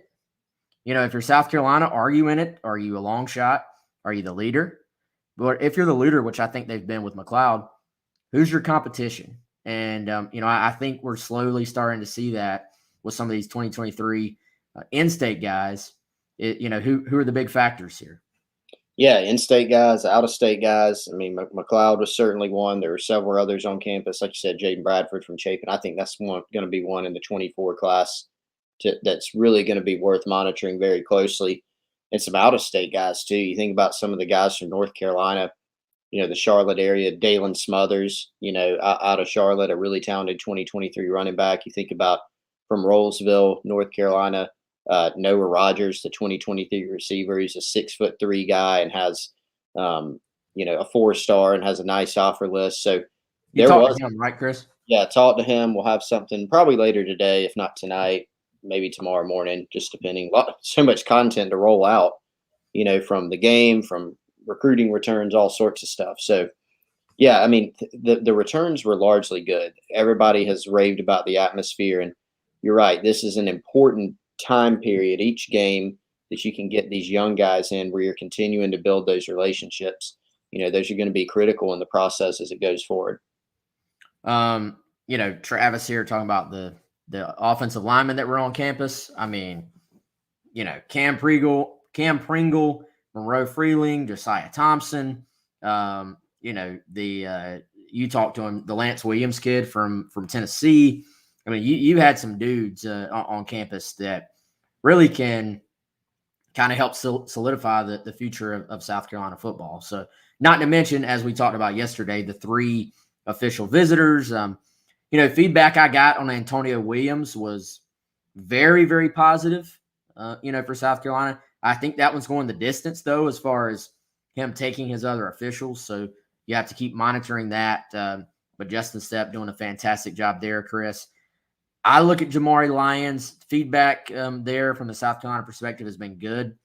If you're South Carolina, are you in it? Are you a long shot? Are you the leader? But if you're the leader, which I think they've been with McLeod, who's your competition? And, I think we're slowly starting to see that with some of these 2023 in-state guys. Who are the big factors here? Yeah, in-state guys, out-of-state guys. I mean, McLeod was certainly one. There were several others on campus. Like you said, Jaden Bradford from Chapin. I think that's going to be one in the 24 class that's really going to be worth monitoring very closely. And some out-of-state guys, too. You think about some of the guys from North Carolina, the Charlotte area, Dalen Smothers, out of Charlotte, a really talented 2023 running back. You think about from Rollsville, North Carolina, Noah Rogers, the 2023 receiver. He's a 6'3" guy and has, a 4-star and has a nice offer list. So You there talked was, to him, right, Chris? yeah, talk to him. We'll have something probably later today, if not tonight, maybe tomorrow morning, just depending. So much content to roll out, from the game, from recruiting returns, all sorts of stuff. So yeah, I mean, the returns were largely good. Everybody has raved about the atmosphere, and you're right. This is an important time period each game that you can get these young guys in where you're continuing to build those relationships. Those are going to be critical in the process as it goes forward. Travis here talking about the offensive linemen that were on campus. I mean, Cam Pringle, Monroe Freeling, Josiah Thompson. You talked to him, the Lance Williams kid from Tennessee. I mean, you had some dudes on campus that really can kind of help solidify the future of South Carolina football. So, not to mention, as we talked about yesterday, the 3 official visitors. Feedback I got on Antonio Williams was very, very positive, for South Carolina. I think that one's going the distance, though, as far as him taking his other officials. So you have to keep monitoring that. But Justin Stepp doing a fantastic job there, Chris. I look at Jamari Lyons. Feedback there from the South Carolina perspective has been good.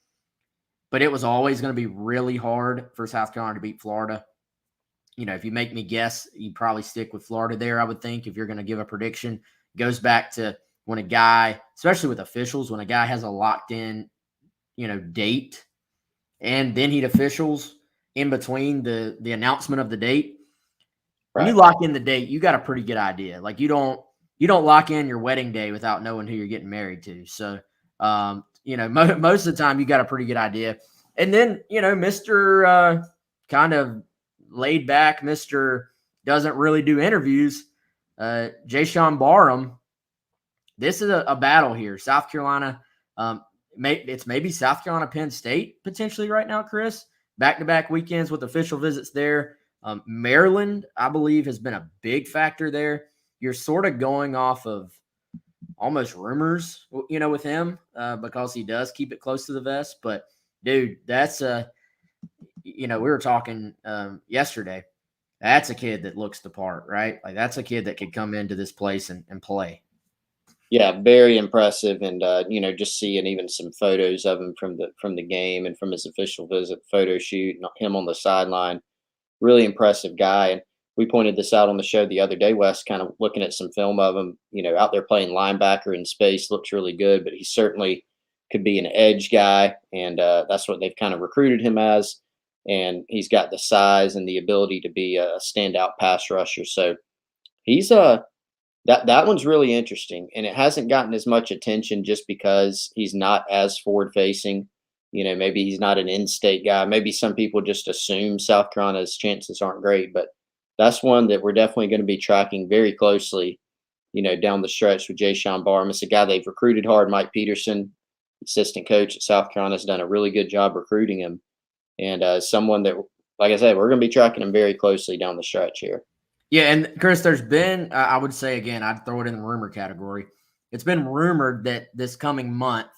But it was always going to be really hard for South Carolina to beat Florida. If you make me guess, you probably stick with Florida there, I would think, if you're going to give a prediction. It goes back to when a guy, especially with officials, when a guy has a locked in, date and then heat officials in between the announcement of the date. When you lock in the date, you got a pretty good idea. Like you don't lock in your wedding day without knowing who you're getting married to. So, most of the time you got a pretty good idea. And then, Mr. Kind of laid back, Mr. doesn't really do interviews, Jay-Sean Barham. This is a battle here. South Carolina, it's maybe South Carolina, Penn State potentially right now, Chris. Back-to-back weekends with official visits there. Maryland, I believe, has been a big factor there. You're sort of going off of almost rumors, with him because he does keep it close to the vest. But, dude, that's we were talking yesterday. That's a kid that looks the part, right? Like that's a kid that could come into this place and play. Yeah, very impressive, and just seeing even some photos of him from the game and from his official visit photo shoot, and him on the sideline, really impressive guy. And we pointed this out on the show the other day. Wes, kind of looking at some film of him, out there playing linebacker in space, looks really good, but he certainly could be an edge guy, and that's what they've kind of recruited him as. And he's got the size and the ability to be a standout pass rusher. So he's that one's really interesting, and it hasn't gotten as much attention just because he's not as forward facing. Maybe he's not an in-state guy. Maybe some people just assume South Carolina's chances aren't great, but that's one that we're definitely going to be tracking very closely, down the stretch with Jay-Sean Barham. It's a guy they've recruited hard. Mike Peterson, assistant coach at South Carolina, has done a really good job recruiting him, and someone that, like I said, we're going to be tracking him very closely down the stretch here. Yeah, and Chris, there's been, I would say again, I'd throw it in the rumor category. It's been rumored that this coming month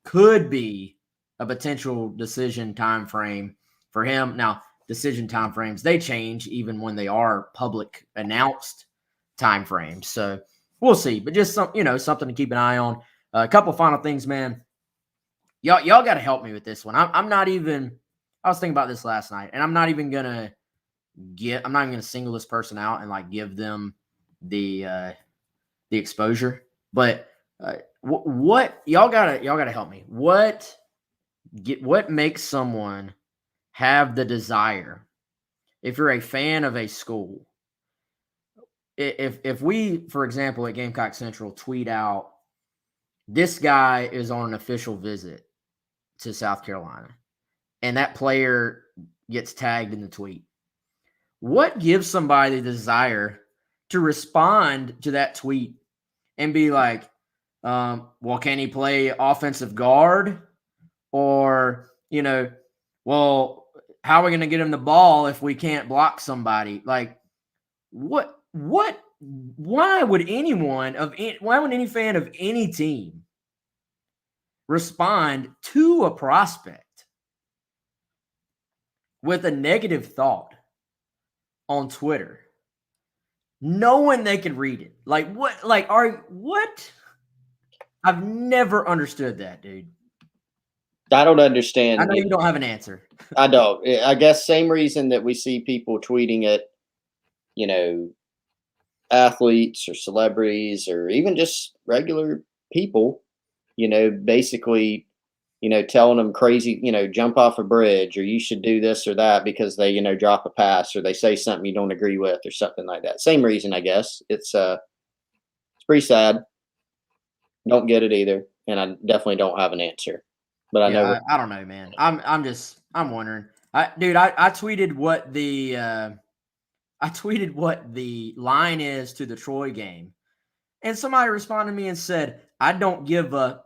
could be a potential decision time frame for him. Now, decision time frames, they change even when they are public announced time frames. So we'll see, but just something to keep an eye on. A couple final things, man. Y'all got to help me with this one. I'm not even. I was thinking about this last night, and I'm not even gonna single this person out and like give them the exposure. But what y'all gotta help me. What makes someone have the desire? If you're a fan of a school, if we, for example, at Gamecock Central tweet out, this guy is on an official visit to South Carolina, and that player gets tagged in the tweet, what gives somebody the desire to respond to that tweet and be like, well, can he play offensive guard? Or, well, how are we going to get him the ball if we can't block somebody? Like, why would any fan of any team respond to a prospect with a negative thought on Twitter, knowing they could read it. Like, what? Like, what? I've never understood that, dude. I don't understand. I know you don't have an answer. I don't. I guess same reason that we see people tweeting at, athletes or celebrities or even just regular people, basically, telling them crazy, jump off a bridge or you should do this or that because they, drop a pass or they say something you don't agree with or something like that. Same reason, I guess. It's pretty sad. Don't get it either. And I definitely don't have an answer. But I know I don't know, man. I'm wondering. I tweeted what the line is to the Troy game. And somebody responded to me and said, "I don't give a,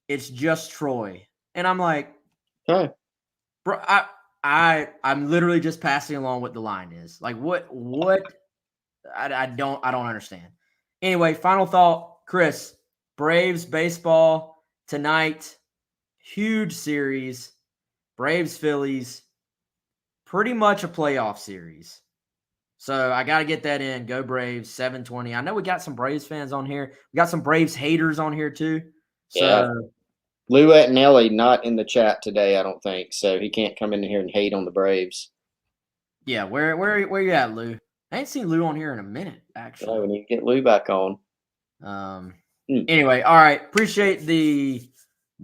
it's just Troy." And I'm like, okay. Bro, I'm literally just passing along what the line is. Like what I don't understand. Anyway, final thought, Chris, Braves baseball tonight. Huge series. Braves, Phillies. Pretty much a playoff series. So I got to get that in. Go Braves, 7:20. I know we got some Braves fans on here. We got some Braves haters on here too. So yeah. Lou Ettinelli not in the chat today, I don't think. So he can't come in here and hate on the Braves. Yeah, where you at, Lou? I ain't seen Lou on here in a minute, actually. Oh, we need to get Lou back on. Anyway, all right. Appreciate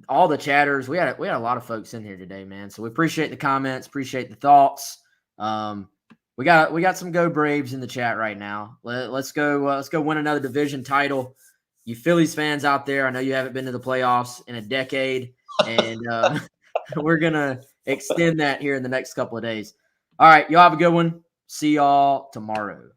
all the chatters. We had a lot of folks in here today, man. So we appreciate the comments, appreciate the thoughts. We got some Go Braves in the chat right now. Let's go win another division title. You Phillies fans out there, I know you haven't been to the playoffs in a decade, and we're gonna extend that here in the next couple of days. All right, y'all have a good one. See y'all tomorrow.